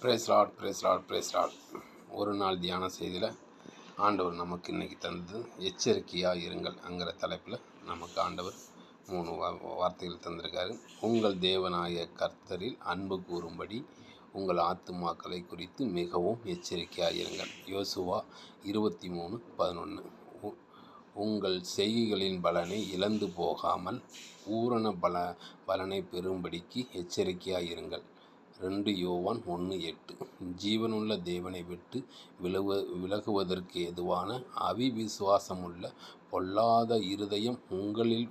Brace lord, praise lord, praise lord. ஒரு நாள் தியான செய்தியில் ஆண்டவர் நமக்கு இன்றைக்கி தந்தது எச்சரிக்கையாக இருங்கள்ங்கிற தலைப்பில் நமக்கு ஆண்டவர் 3 வார்த்தைகள் தந்திருக்காரு. உங்கள் தேவனாய கர்த்தரில் அன்பு கூறும்படி உங்கள் ஆத்துமாக்களை குறித்து மிகவும் எச்சரிக்கையாக இருங்கள். யோசுவா 23:11. உங்கள் செய்கைகளின் பலனை இழந்து போகாமல் பூரண பலனை பெறும்படிக்கு எச்சரிக்கையாக இருங்கள். 2 யோவான் 1:8. ஜீவனுள்ள தேவனை விட்டு விலகுவதற்கு எதுவான அவிவிசுவாசமுள்ள பொல்லாத இருதயம் உங்களில்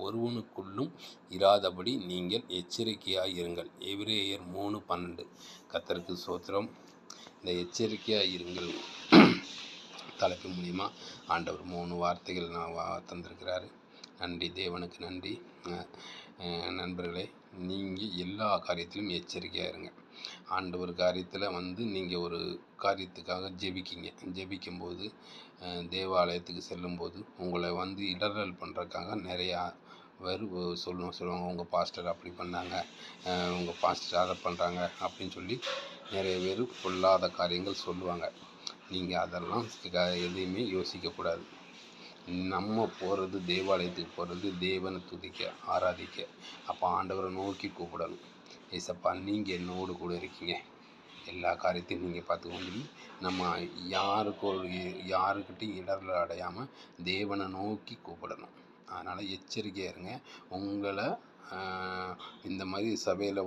ஒருவனுக்குள்ளும் இராதபடி நீங்கள் எச்சரிக்கையாக இருங்கள். எபிரேயர் 3:12. கர்த்தருக்கு ஸ்தோத்திரம். இந்த எச்சரிக்கையாக இருங்கள் தலைப்பு மூலிமா ஆண்டவர் 3 வார்த்தைகள் தந்திருக்கிறாரு. நன்றி, தேவனுக்கு நன்றி. நண்பர்களே, நீங்கள் எல்லா காரியத்திலும் எச்சரிக்கையாக இருங்க. ஆண்டவர் காரியத்தில் நீங்கள் ஒரு காரியத்துக்காக ஜெபிக்கும்போது தேவாலயத்துக்கு செல்லும்போது உங்களை இடரல் பண்ணுறதுக்காக நிறையா பேர் சொல்லுவாங்க. உங்கள் பாஸ்டர் அப்படி பண்ணாங்க, உங்கள் பாஸ்டர் அதை பண்ணுறாங்க அப்படின்னு சொல்லி நிறைய பேர் பொல்லாத காரியங்கள் சொல்லுவாங்க. நீங்கள் அதெல்லாம் எதையுமே யோசிக்கக்கூடாது. நம்ம போகிறது தேவாலயத்துக்கு போகிறது தேவனை துதிக்க, ஆராதிக்க. அப்போ ஆண்டவரை நோக்கி கூப்பிடணும். ஏசப்பா, நீங்கள் என்னோடு கூட இருக்கீங்க, எல்லா காரியத்தையும் நீங்கள் பார்த்துக்கோங்க. நம்ம யாருக்கிட்டையும் இடர்ல அடையாமல் தேவனை நோக்கி கூப்பிடணும். அதனால் எச்சரிக்கையாக இருங்க. உங்களை இந்த மாதிரி சபையில்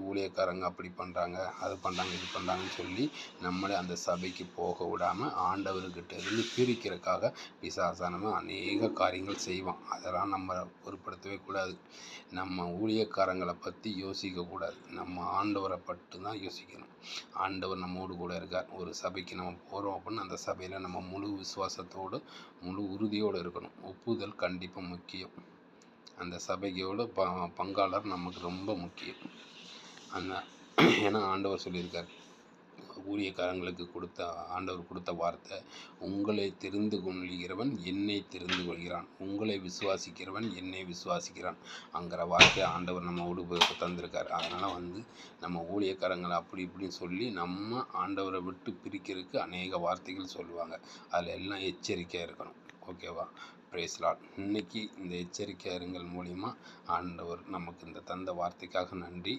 ஊழியக்காரங்க அப்படி பண்ணுறாங்க, அது பண்ணுறாங்க, இது பண்ணுறாங்கன்னு சொல்லி நம்மளே அந்த சபைக்கு போக விடாமல் ஆண்டவர்கிட்ட இருந்து பிரிக்கிறதுக்காக பிசாசானவன் அநேக காரியங்கள் செய்வான். அதெல்லாம் நம்ம பொருட்படுத்தவே கூடாது. நம்ம ஊழியக்காரங்களை பற்றி யோசிக்கக்கூடாது. நம்ம ஆண்டவரை பற்றி தான் யோசிக்கணும். ஆண்டவர் நம்மோடு கூட இருக்கார். ஒரு சபைக்கு நம்ம போகிறோம் அப்படின்னு அந்த சபையில் நம்ம முழு விசுவாசத்தோடு முழு உறுதியோடு இருக்கணும். ஒப்புதல் கண்டிப்பாக முக்கியம். அந்த சபையோட பங்காளர் நமக்கு ரொம்ப முக்கியம். ஏன்னா ஆண்டவர் சொல்லியிருக்கார், ஊழியக்காரங்களுக்கு ஆண்டவர் கொடுத்த வார்த்தை, உங்களை தெரிந்து கொள்கிறவன் என்னை தெரிந்து கொள்கிறான், உங்களை விசுவாசிக்கிறவன் என்னை விசுவாசிக்கிறான் அங்கிற வார்த்தையை ஆண்டவர் நம்ம தந்திருக்கார். அதனால் நம்ம ஊழியக்காரங்களை அப்படி இப்படின்னு சொல்லி நம்ம ஆண்டவரை விட்டு பிரிக்கிறதுக்கு அநேக வார்த்தைகள் சொல்லுவாங்க. அதில் எல்லாம் எச்சரிக்கையாக இருக்கணும். ஓகேவா? Praise lord. இன்னைக்கு இந்த எச்சரிக்கை இருங்கள் மூலிமா ஆண்டவர் நமக்கு இந்த தந்த வார்த்தைக்காக நன்றி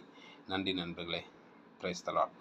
நண்பர்களே. Praise the Lord.